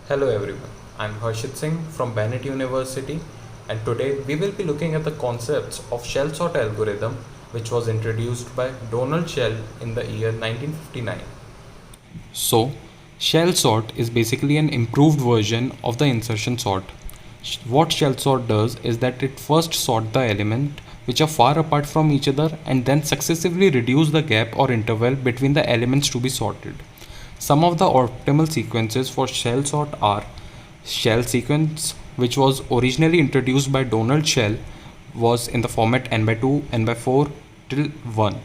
Hello everyone, I'm Harshit Singh from Bennett University, and today we will be looking at the concepts of shell sort algorithm, which was introduced by Donald Shell in the year 1959. So, shell sort is basically an improved version of the insertion sort. What shell sort does is that it first sort the element which are far apart from each other and then successively reduce the gap or interval between the elements to be sorted. Some of the optimal sequences for shell sort are shell sequence, which was originally introduced by Donald Shell, was in the format n by 2, n by 4 till 1.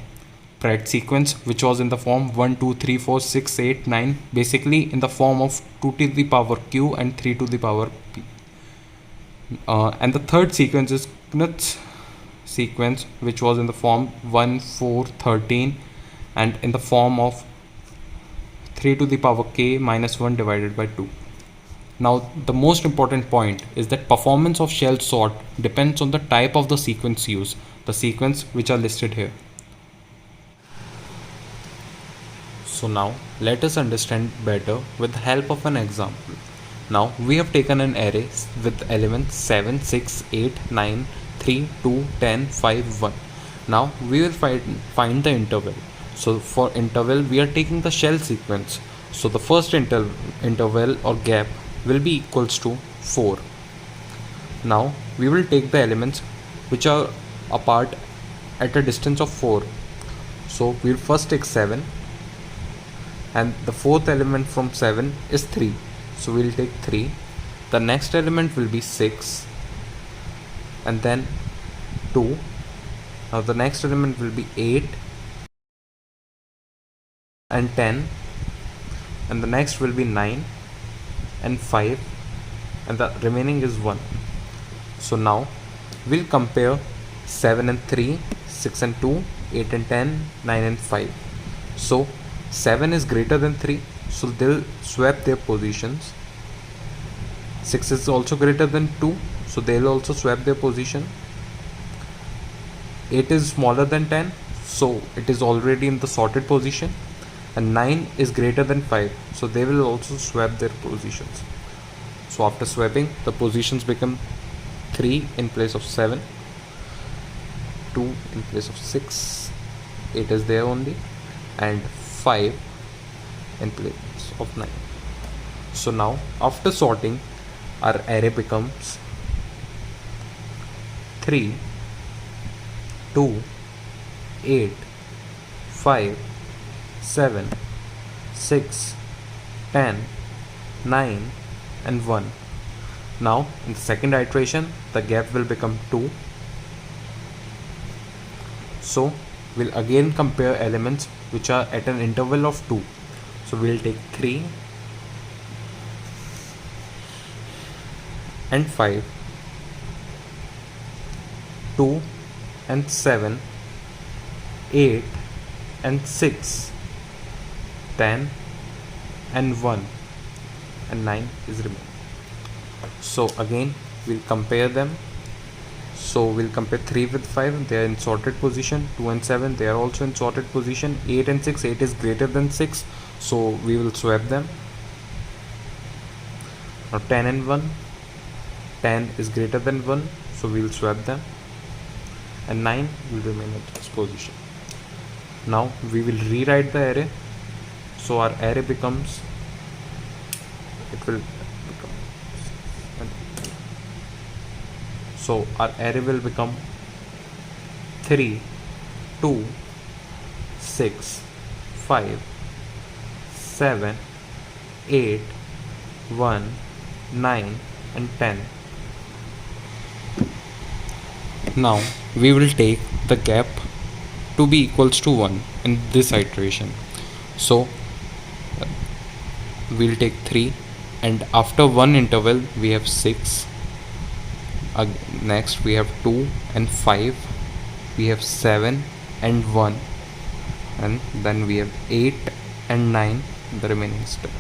Pred sequence, which was in the form 1, 2, 3, 4, 6, 8, 9, basically in the form of 2 to the power q and 3 to the power p. And the third sequence is Knuth's sequence, which was in the form 1, 4, 13, and in the form of 3 to the power k minus 1 divided by 2. Now, the most important point is that performance of shell sort depends on the type of the sequence used, the sequence which are listed here. So now let us understand better with the help of an example. Now we have taken an array with elements 7, 6, 8, 9, 3, 2, 10, 5, 1. Now we will find the interval. So for interval we are taking the shell sequence. So the first interval or gap will be equals to 4. Now we will take the elements which are apart at a distance of 4. So we'll first take 7, and the fourth element from 7 is 3, so we'll take 3. The next element will be 6 and then 2. Now the next element will be 8 and 10, and the next will be 9 and 5, and the remaining is 1. So now we'll compare 7 and 3, 6 and 2, 8 and 10, 9 and 5. So 7 is greater than 3, so they'll swap their positions. 6 is also greater than 2, so they'll also swap their position. 8 is smaller than 10, so it is already in the sorted position. And 9 is greater than 5, so they will also swap their positions. So after swapping, the positions become 3 in place of 7, 2 in place of 6, 8 is there only, and 5 in place of 9. So now after sorting, our array becomes 3, 2, 8, 5, 7, 6, 10, 9 and 1. Now in the second iteration the gap will become 2. So we'll again compare elements which are at an interval of 2. So we'll take 3 and 5, 2 and 7, 8 and 6, 10 and 1, and 9 is remaining. So again we'll compare them. So we'll compare 3 with 5, they are in sorted position. 2 and 7, they are also in sorted position. 8 and 6, 8 is greater than 6, so we will swap them. Now 10 and 1, 10 is greater than 1, so we will swap them, and 9 will remain at its position. Now we will rewrite the array. So our array becomes, so our array will become 3, 2, 6, 5, 7, 8, 1, 9 and 10. Now we will take the gap to be equals to 1 in this iteration. So we'll take 3, and after one interval we have 6. Next we have 2 and 5, we have 7 and 1, and then we have 8 and 9, the remaining step.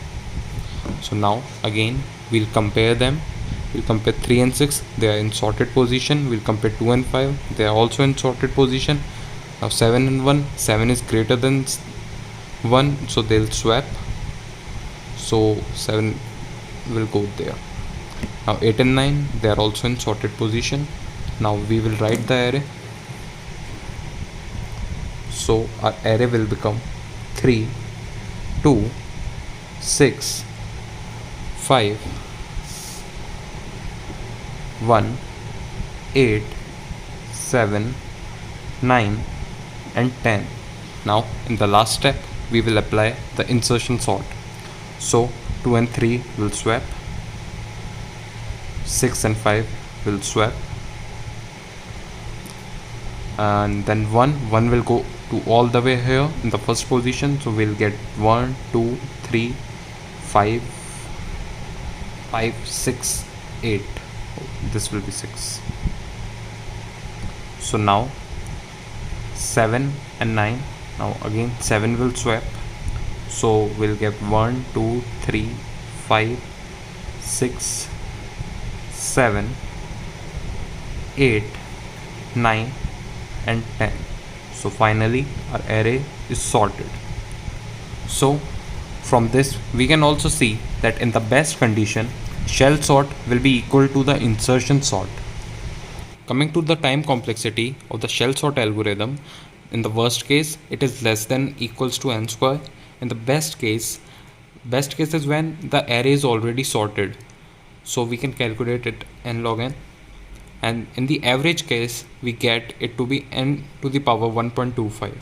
So now again we'll compare them. We'll compare 3 and 6, they are in sorted position. We'll compare 2 and 5, they are also in sorted position. Now 7 and 1, 7 is greater than 1, so they'll swap. So 7 will go there. Now 8 and 9, they are also in sorted position. Now we will write the array. So our array will become 3, 2, 6, 5, 1, 8, 7, 9 and 10. Now in the last step we will apply the insertion sort. So 2 and 3 will swap, 6 and 5 will swap, and then 1 will go to all the way here in the first position. So we'll get 1, 2, 3, 5, 6, 8. This will be 6. So now 7 and 9. Now again 7 will swap. So we'll get 1, 2, 3, 5, 6, 7, 8, 9 and 10. So finally our array is sorted. So from this we can also see that in the best condition, shell sort will be equal to the insertion sort. Coming to the time complexity of the shell sort algorithm, in the worst case it is less than equals to n square. In the best case is when the array is already sorted, so we can calculate it n log n, and in the average case we get it to be n to the power 1.25.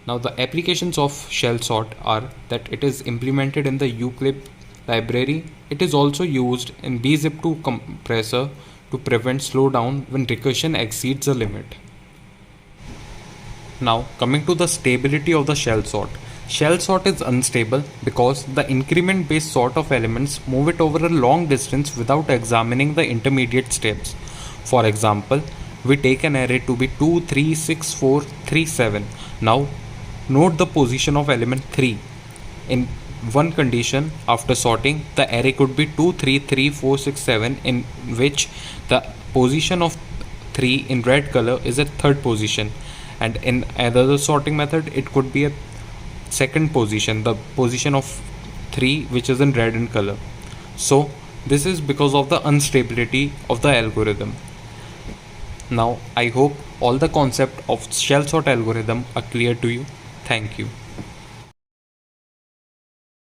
Now the applications of shell sort are that it is implemented in the uclip library. It is also used in bzip2 compressor to prevent slowdown when recursion exceeds the limit. Now coming to the stability of the shell sort. Shell sort is unstable because the increment based sort of elements move it over a long distance without examining the intermediate steps. For example, we take an array to be 2, 3, 6, 4, 3, 7. Now note the position of element 3. In one condition, after sorting, the array could be 2, 3, 3, 4, 6, 7, in which the position of 3 in red color is at third position, and in another sorting method it could be a second position, the position of 3 which is in red in color. So this is because of the instability of the algorithm. Now I hope all the concept of shell sort algorithm are clear to you. Thank you.